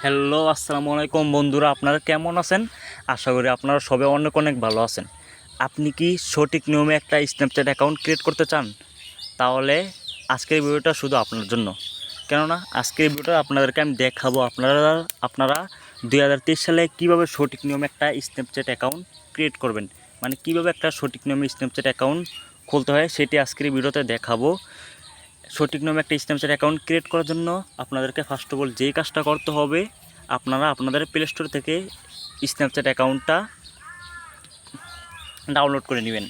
Hello, আসসালামু আলাইকুম বন্ধুরা, আপনারা কেমন আছেন? আশা করি আপনারা সবাই অনেক অনেক ভালো আছেন। আপনি কি সঠিক নিয়মে একটা স্ন্যাপচ্যাট অ্যাকাউন্ট ক্রিয়েট করতে চান? তাহলে আজকের ভিডিওটা শুধু আপনার জন্য। কেননা আজকের ভিডিওটা আপনাদেরকে আমি দেখাবো আপনারা 2023 সালে কীভাবে সঠিক নিয়মে একটা স্ন্যাপচ্যাট অ্যাকাউন্ট ক্রিয়েট করবেন। মানে কীভাবে একটা সঠিক নিয়মে স্ন্যাপচ্যাট অ্যাকাউন্ট খুলতে হয় সেটি আজকের ভিডিওতে দেখাবো। সঠিক নিয়মে একটা স্ন্যাপচ্যাট অ্যাকাউন্ট ক্রিয়েট করার জন্য আপনাদেরকে ফার্স্ট অফ অল যেই কাজটা করতে হবে, আপনারা আপনাদের প্লে স্টোর থেকে স্ন্যাপচ্যাট অ্যাকাউন্টটা ডাউনলোড করে নেবেন।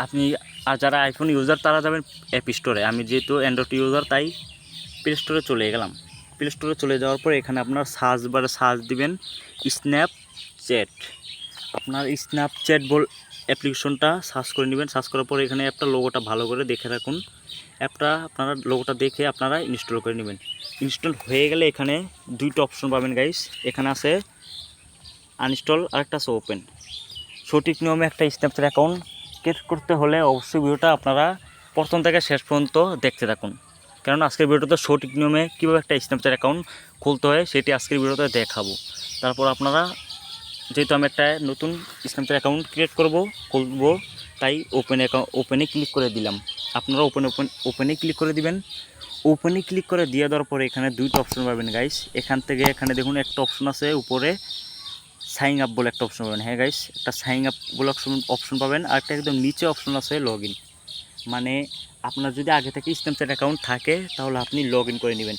আপনি আর যারা আইফোন ইউজার তারা যাবেন অ্যাপ স্টোরে। আমি যেহেতু অ্যান্ড্রয়েড ইউজার তাই প্লে স্টোরে চলে গেলাম। প্লে স্টোরে চলে যাওয়ার পর এখানে আপনার সার্চ বারে সার্চ দিবেন স্ন্যাপচ্যাট। আপনার স্ন্যাপচ্যাট অ্যাপ্লিকেশনটা সার্চ করে নেবেন। সার্চ করার পর এখানে অ্যাপটা লোগোটা ভালো করে দেখে রাখুন। অ্যাপটা আপনারা লোগোটা দেখে আপনারা ইনস্টল করে নেবেন। ইনস্টল হয়ে গেলে এখানে দুইটা অপশন পাবেন গাইস। এখানে আছে আনইনস্টল, আরেকটা আছে ওপেন। সঠিক নিয়মে একটা স্ন্যাপচ্যাট অ্যাকাউন্ট ক্রিয়েট করতে হলে অবশ্যই ভিডিওটা আপনারা প্রথম থেকে শেষ পর্যন্ত দেখতে থাকুন, কারণ আজকের ভিডিওতে সঠিক নিয়মে কীভাবে একটা স্ন্যাপচ্যাট অ্যাকাউন্ট খুলতে হয় সেটি আজকের ভিডিওতে দেখাবো। তারপর আপনারা, যেহেতু আমি একটা নতুন স্ন্যাপচ্যাট অ্যাকাউন্ট ক্রিয়েট খুলবো, তাই ওপেনে ক্লিক করে দিলাম। আপনারা ওপেনে ক্লিক করে দিবেন। ওপেনে ক্লিক করে দিয়ে দেওয়ার পরে এখানে দুইটা অপশন পাবেন গাইস। এখানে দেখুন একটা অপশন আছে উপরে সাইন আপ বলে একটা অপশন পাবেন। হ্যাঁ গাইস, একটা সাইন আপ বলে অপশন পাবেন। আর একটা একদম নিচে অপশন আছে লগ ইন। মানে আপনার যদি আগে থেকে স্ন্যাপচ্যাট অ্যাকাউন্ট থাকে তাহলে আপনি লগ ইন করে নেবেন।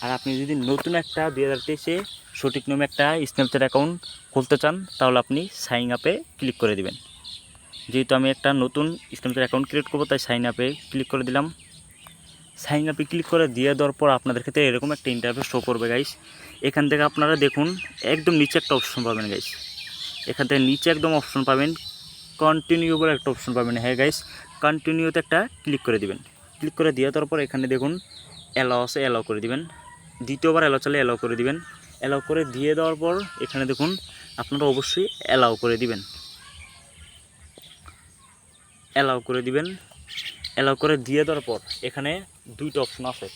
আর আপনি যদি নতুন একটা 2023-এ সঠিক নিয়মে একটা স্ন্যাপচ্যাট অ্যাকাউন্ট খুলতে চান তাহলে আপনি সাইন আপে ক্লিক করে দিবেন। যেহেতু আমি একটা নতুন স্ন্যাপচ্যাট অ্যাকাউন্ট ক্রিয়েট করবো তাই সাইন আপে ক্লিক করে দিলাম। সাইন আপে ক্লিক করে দিয়ে দেওয়ার পর আপনাদের ক্ষেত্রে এরকম একটা ইন্টারফেস শো করবে গাইস। এখান থেকে আপনারা দেখুন একদম নিচে একটা অপশন পাবেন গাইস। এখান থেকে নিচে একদম অপশন পাবেন কন্টিনিউ বলে একটা অপশন পাবেন। হ্যাঁ গাইস, কন্টিনিউতে একটা ক্লিক করে দিবেন। ক্লিক করে দিয়ে দেওয়ার পর এখানে দেখুন অ্যালাও আছে, অ্যালাও করে দিবেন। দ্বিতীয়বার অ্যালাও চলে অ্যালাও করে দিবেন। অ্যালাও করে দিয়ে দেওয়ার পর এখানে দেখুন আপনারা অবশ্যই অ্যালাও করে দিবেন। অ্যালাও করে দিবেন। অ্যালাও করে দিয়ে দেওয়ার পর এখানে দুইটা অপশন আছে।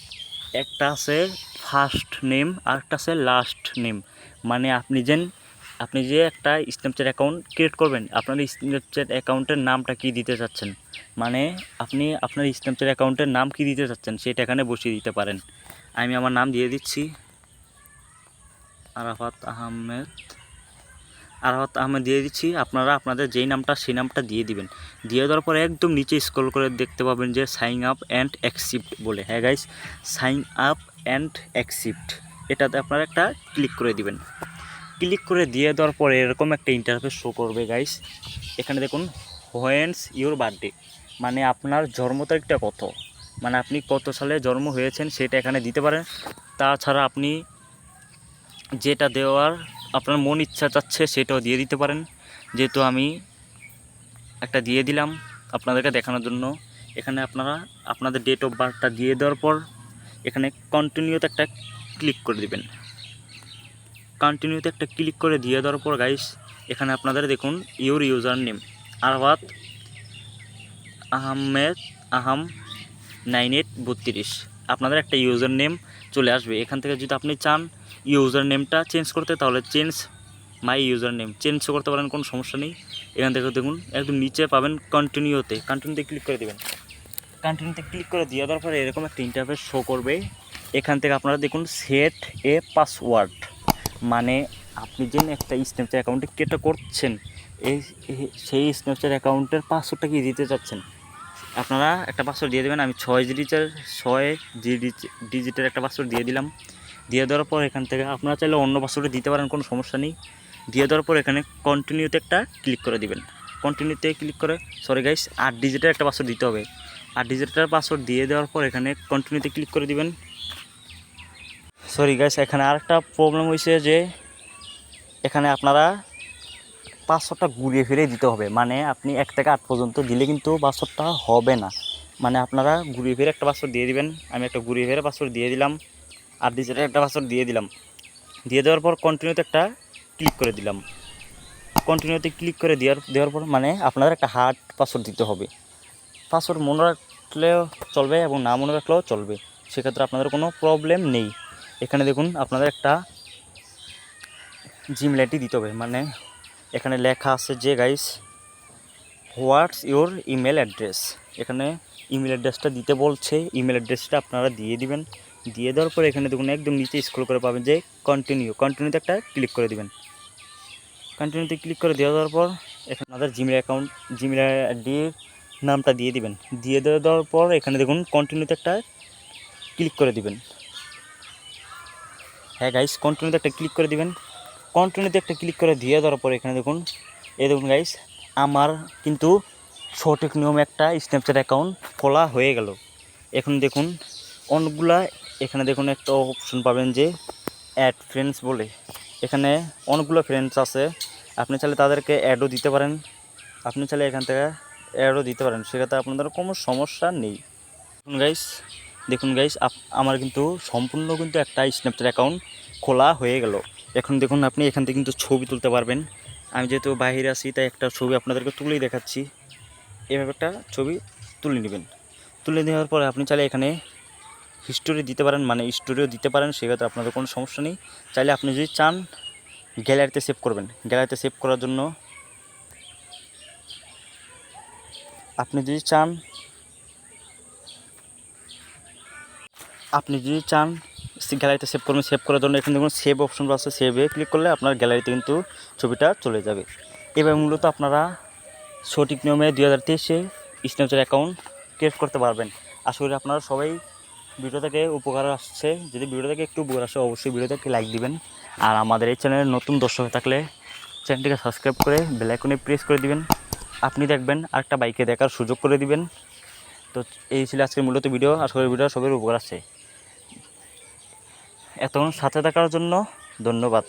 একটা আছে ফার্স্ট নেম আর একটা আছে লাস্ট নেম। মানে আপনি যে একটা স্ন্যাপচ্যাট অ্যাকাউন্ট ক্রিয়েট করবেন, আপনার স্ন্যাপচ্যাট অ্যাকাউন্টের নামটা কি দিতে চাচ্ছেন, মানে আপনি আপনার স্ন্যাপচ্যাট অ্যাকাউন্টের নাম কি দিতে চাচ্ছেন সেটা এখানে বসিয়ে দিতে পারেন। আমি আমার নাম দিয়ে দিচ্ছি আরাফাত আহমেদ দিয়ে দিচ্ছি। আপনারা আপনাদের যেই নামটা সেই নামটা দিয়ে দিবেন। দিয়ে দেওয়ার পরে একদম নিচে স্ক্রল করে দেখতে পাবেন যে সাইন আপ অ্যান্ড অ্যাকসেপ্ট বলে। হ্যাঁ guys, sign up and accept এটাতে আপনারা একটা ক্লিক করে দিবেন। ক্লিক করে দিয়ে দেওয়ার পরে এরকম একটা ইন্টারফেস শো করবে গাইস। এখানে দেখুন হোয়েন্স ইউর বার্থডে, মানে আপনার জন্ম তারিখটা কত, মানে আপনি কত সালে জন্ম হয়েছেন সেটা এখানে দিতে পারেন। তাছাড়া আপনি যেটা দেওয়ার আপনার মন ইচ্ছা চাচ্ছে সেটাও দিয়ে দিতে পারেন। যেহেতু আমি একটা দিয়ে দিলাম আপনাদেরকে দেখানোর জন্য। এখানে আপনারা আপনাদের ডেট অফ বার্থটা দিয়ে দেওয়ার পর এখানে কন্টিনিউতে একটা ক্লিক করে দিবেন। কন্টিনিউতে একটা ক্লিক করে দিয়ে দেওয়ার পর গাইস এখানে আপনাদের দেখুন ইউর ইউজার নেম আরফাত আহম 9832। আপনাদের একটা ইউজার নেম চলে আসবে। এখান থেকে যদি আপনি চান ইউজার নেমটা চেঞ্জ করতে তাহলে change my user name change করতে পারেন, কোনো সমস্যা নেই। এখান থেকে দেখুন একদম নিচে পাবেন কন্টিনিউতে ক্লিক করে দেবেন। কন্টিনিউতে ক্লিক করে দিয়ে দেওয়ার পরে এরকম একটা ইন্টারফেস শো করবে। এখান থেকে আপনারা দেখুন সেট এ পাসওয়ার্ড, মানে আপনি যে একটা স্ন্যাপচ্যাট অ্যাকাউন্টে ক্রিয়েট করছেন সেই স্ন্যাপচ্যাট অ্যাকাউন্টের পাসওয়ার্ডটা কি দিতে চাচ্ছেন। আপনারা একটা পাসওয়ার্ড দিয়ে দেবেন। আমি 6 ডিজিটের একটা পাসওয়ার্ড দিয়ে দিলাম। দিয়ে দেওয়ার পর এখান থেকে আপনারা চাইলে অন্য পাসওয়ার্ডে দিতে পারেন, কোনো সমস্যা নেই। দিয়ে দেওয়ার পর এখানে কন্টিনিউতে একটা ক্লিক করে দিবেন। কন্টিনিউতে ক্লিক করে 8 ডিজিটের একটা পাসওয়ার্ড দিতে হবে। 8 ডিজিটের পাসওয়ার্ড দিয়ে দেওয়ার পর এখানে কন্টিনিউতে ক্লিক করে দিবেন। এখানে আরেকটা প্রবলেম হয়েছে যে এখানে আপনারা পাসওয়ার্ডটা ঘুরিয়ে ফিরে দিতে হবে। মানে আপনি 1 থেকে 8 পর্যন্ত দিলে কিন্তু পাসওয়ার্ডটা হবে না। মানে আপনারা ঘুরিয়ে ফিরে একটা পাসওয়ার্ড দিয়ে দিবেন। আমি একটা ঘুরিয়ে ফিরে পাসওয়ার্ড দিয়ে দিলাম। 8 ডিজিটের একটা পাসওয়ার্ড দিয়ে দিলাম। দিয়ে দেওয়ার পর কন্টিনিউতে একটা ক্লিক করে দিলাম। কন্টিনিউতে ক্লিক করে দেওয়ার পর মানে আপনাদের একটা হার্ড পাসওয়ার্ড দিতে হবে। পাসওয়ার্ড মনে রাখলেও চলবে এবং না মনে রাখলেও চলবে, সেক্ষেত্রে আপনাদের কোনো প্রবলেম নেই। এখানে দেখুন আপনাদের একটা জিমেল আইডি দিতে হবে। মানে এখানে লেখা আছে যে guys what's your email address, এখানে ইমেল অ্যাড্রেসটা দিতে বলছে। ইমেল অ্যাড্রেসটা আপনারা দিয়ে দিবেন। দিয়ে দেওয়ার পরে এখানে দেখুন একদম নিচে স্ক্রল করে পাবেন যে কন্টিনিউতে একটা ক্লিক করে দিবেন। কন্টিনিউতে ক্লিক করে দেওয়ার পর এখানে আপনাদের জিমেল আইডির নামটা দিয়ে দিবেন। দিয়ে দেওয়ার পর এখানে দেখুন কন্টিনিউতে একটা ক্লিক করে দিবেন। হ্যাঁ গাইস, কন্টিনিউতে একটা ক্লিক করে দিবেন। কন্টিনিউতে একটা ক্লিক করে দিয়ে দেওয়ার পর এখানে দেখুন গাইস আমার কিন্তু সঠিক নিয়মে একটা স্ন্যাপচ্যাট অ্যাকাউন্ট খোলা হয়ে গেল। এখন দেখুন অনেকগুলা, এখানে দেখুন একটা অপশন পাবেন যে অ্যাড ফ্রেন্ডস বলে, এখানে অনেকগুলো ফ্রেন্ডস আছে। আপনি চাইলে তাদেরকে অ্যাডও দিতে পারেন, আপনি চাইলে এখান থেকে অ্যাডও দিতে পারেন, সেক্ষেত্রে আপনাদের কোনো সমস্যা নেই। দেখুন গাইস আমার কিন্তু সম্পূর্ণ কিন্তু একটা স্ন্যাপচ্যাট অ্যাকাউন্ট খোলা হয়ে গেল। এখন দেখুন আপনি এখান থেকে কিন্তু ছবি তুলতে পারবেন। আমি যেহেতু বাইরে আছি তাই একটা ছবি আপনাদেরকে তুলেই দেখাচ্ছি। এভাবে একটা ছবি তুলে নেবেন। তুলে নেওয়ার পরে আপনি চাইলে এখানে হিস্টোরি দিতে পারেন, মানে স্টোরিও দিতে পারেন, সেক্ষেত্রে আপনাদের কোনো সমস্যা নেই। চাইলে আপনি যদি চান গ্যালারিতে সেভ করবেন। গ্যালারিতে সেভ করার জন্য আপনি যদি চান গ্যালারিতে সেভ করবেন। সেভ করার জন্য এখানে দেখুন সেভ অপশন আছে, সেভে ক্লিক করলে আপনার গ্যালারিতে কিন্তু ছবিটা চলে যাবে। এবার মূলত আপনারা সঠিক নিয়মে 2023-এ স্ন্যাপচ্যাট অ্যাকাউন্ট ক্রিয়েট করতে পারবেন। আশা করি আপনারা সবাই ভিডিও থেকে উপকার আসছে। যদি ভিডিও থেকে একটু উপকার আসে অবশ্যই ভিডিওতে একটি লাইক দিবেন। আর আমাদের এই চ্যানেলের নতুন দর্শক হয়ে থাকলে চ্যানেলটিকে সাবস্ক্রাইব করে বেল আইকনে প্রেস করে দিবেন। আপনি দেখবেন আরেকটা বাইকে দেখার সুযোগ করে দিবেন। তো এই ছিল আজকের মূলত ভিডিও। আশা করি ভিডিও সবার উপকার আসছে। এতক্ষণ সাথে থাকার জন্য ধন্যবাদ।